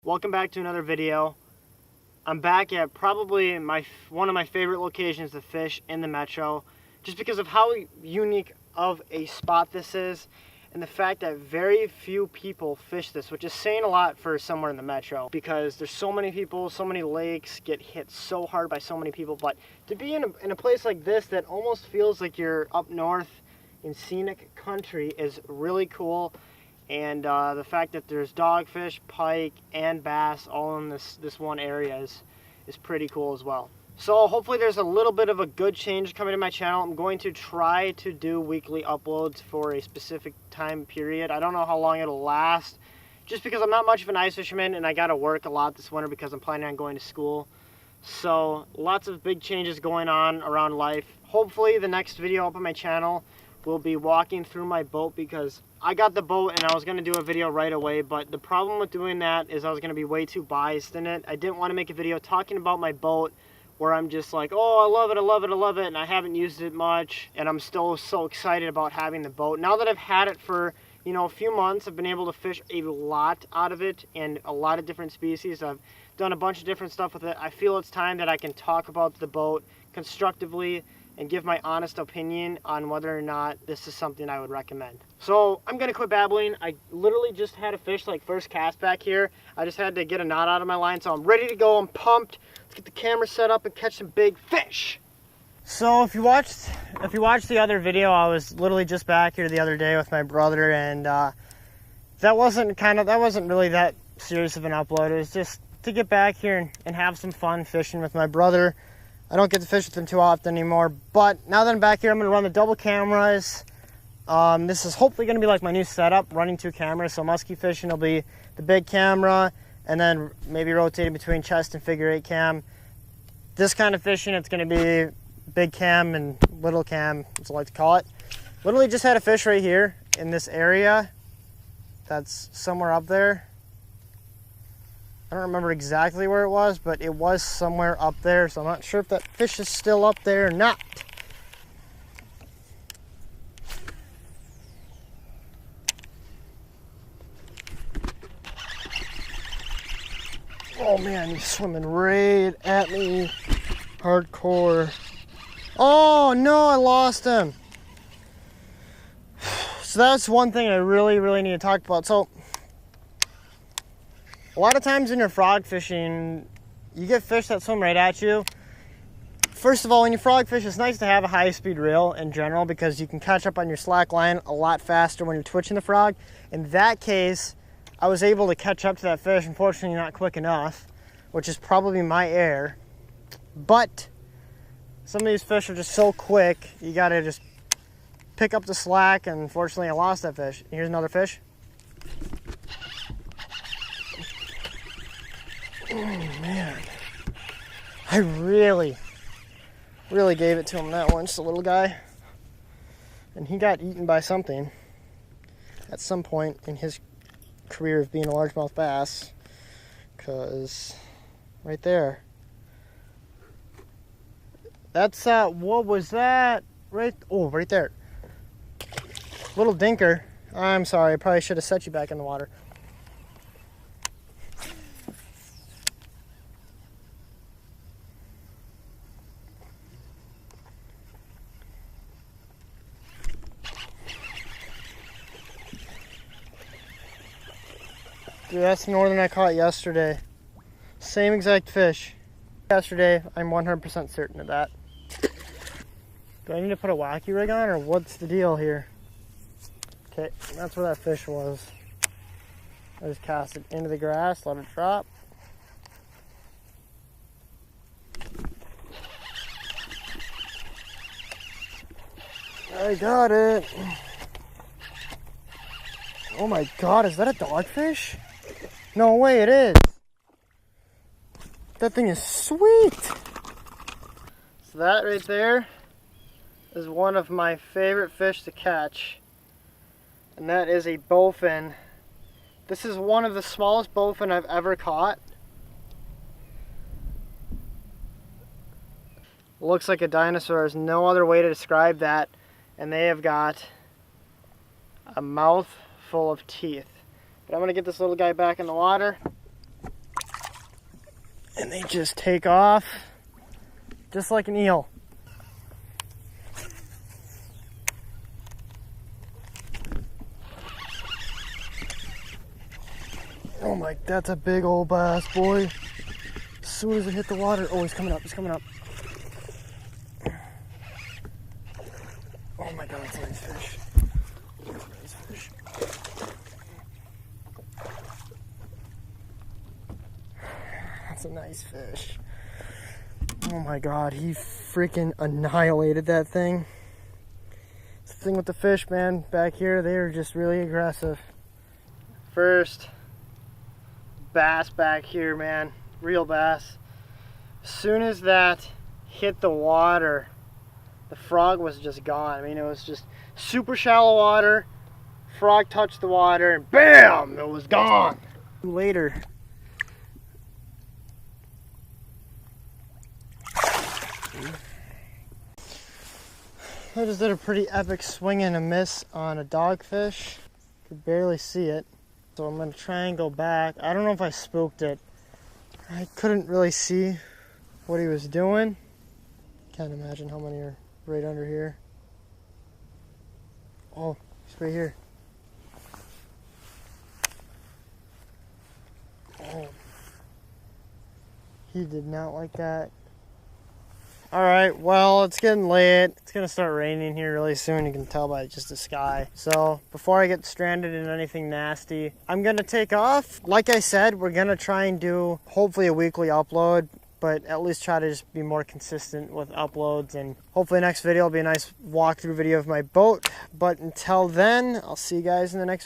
Welcome back to another video. I'm back at probably one of my favorite locations to fish in the metro, just because of how unique of a spot this is and the fact that very few people fish this, which is saying a lot for somewhere in the metro because there's so many people, so many lakes get hit so hard by so many people. But to be in a place like this that almost feels like you're up north in scenic country is really cool. And the fact that there's dogfish, pike, and bass all in this one area is pretty cool as well. So hopefully there's a little bit of a good change coming to my channel. I'm going to try to do weekly uploads for a specific time period. I don't know how long it'll last, just because I'm not much of an ice fisherman and I got to work a lot this winter because I'm planning on going to school. So lots of big changes going on around life. Hopefully the next video up on my channel will be walking through my boat, because I got the boat and I was going to do a video right away, but the problem with doing that is I was going to be way too biased in it. I didn't want to make a video talking about my boat where I'm just like, oh, I love it, I love it, I love it, and I haven't used it much, and I'm still so excited about having the boat. Now that I've had it for, you know, a few months, I've been able to fish a lot out of it and a lot of different species. I've done a bunch of different stuff with it. I feel it's time that I can talk about the boat constructively and give my honest opinion on whether or not this is something I would recommend. So I'm gonna quit babbling. I literally just had a fish like first cast back here. I just had to get a knot out of my line, so I'm ready to go. I'm pumped. Let's get the camera set up and catch some big fish. So if you watched the other video, I was literally just back here the other day with my brother, and that wasn't really that serious of an upload. It was just to get back here and have some fun fishing with my brother. I don't get to fish with him too often anymore, but now that I'm back here, I'm going to run the double cameras. This is hopefully going to be like my new setup, running 2 cameras. So muskie fishing will be the big camera, and then maybe rotating between chest and figure 8 cam. This kind of fishing, it's going to be big cam and little cam, as I like to call it. Literally just had a fish right here in this area that's somewhere up there. I don't remember exactly where it was, but it was somewhere up there, so I'm not sure if that fish is still up there or not. Oh man, he's swimming right at me. Hardcore. Oh no, I lost him. So that's one thing I really need to talk about. So a lot of times when you're frog fishing, you get fish that swim right at you. First of all, when you frog fish, it's nice to have a high-speed reel in general, because you can catch up on your slack line a lot faster when you're twitching the frog. In that case, I was able to catch up to that fish, unfortunately not quick enough, which is probably my error. But some of these fish are just so quick, you gotta just pick up the slack, and unfortunately I lost that fish. Here's another fish. Oh man, I really gave it to him that one, just a little guy. And he got eaten by something at some point in his career of being a largemouth bass, because right there, that's what was that? Right there. Little dinker. I'm sorry, I probably should have set you back in the water. Dude, that's the northern I caught yesterday. Same exact fish. Yesterday, I'm 100% certain of that. Do I need to put a wacky rig on, or what's the deal here? Okay, that's where that fish was. I just cast it into the grass, let it drop. I got it. Oh my god, is that a dogfish? No way, it is. That thing is sweet. So that right there is one of my favorite fish to catch, and that is a bowfin. This is one of the smallest bowfin I've ever caught. Looks like a dinosaur. There's no other way to describe that. And they have got a mouth full of teeth. But I'm going to get this little guy back in the water. And they just take off just like an eel. Oh my, that's a big old bass, boy. As soon as it hit the water, oh, he's coming up, he's coming up. Oh my God, that's a nice fish. That's a nice fish. That's a nice fish. Oh my God, he freaking annihilated that thing. It's the thing with the fish, man. Back here, they are just really aggressive. First bass back here, man. Real bass. As soon as that hit the water, the frog was just gone. I mean, it was just super shallow water. Frog touched the water and bam, it was gone. Later. I just did a pretty epic swing and a miss on a dogfish. Could barely see it. So I'm gonna try and go back. I don't know if I spooked it. I couldn't really see what he was doing. Can't imagine how many are right under here. Oh, he's right here. Oh. He did not like that. Alright, well, it's getting late. It's gonna start raining here really soon. You can tell by just the sky. So before I get stranded in anything nasty, I'm gonna take off. Like I said, we're gonna try and do hopefully a weekly upload, but at least try to just be more consistent with uploads. And hopefully next video will be a nice walkthrough video of my boat. But until then, I'll see you guys in the next video.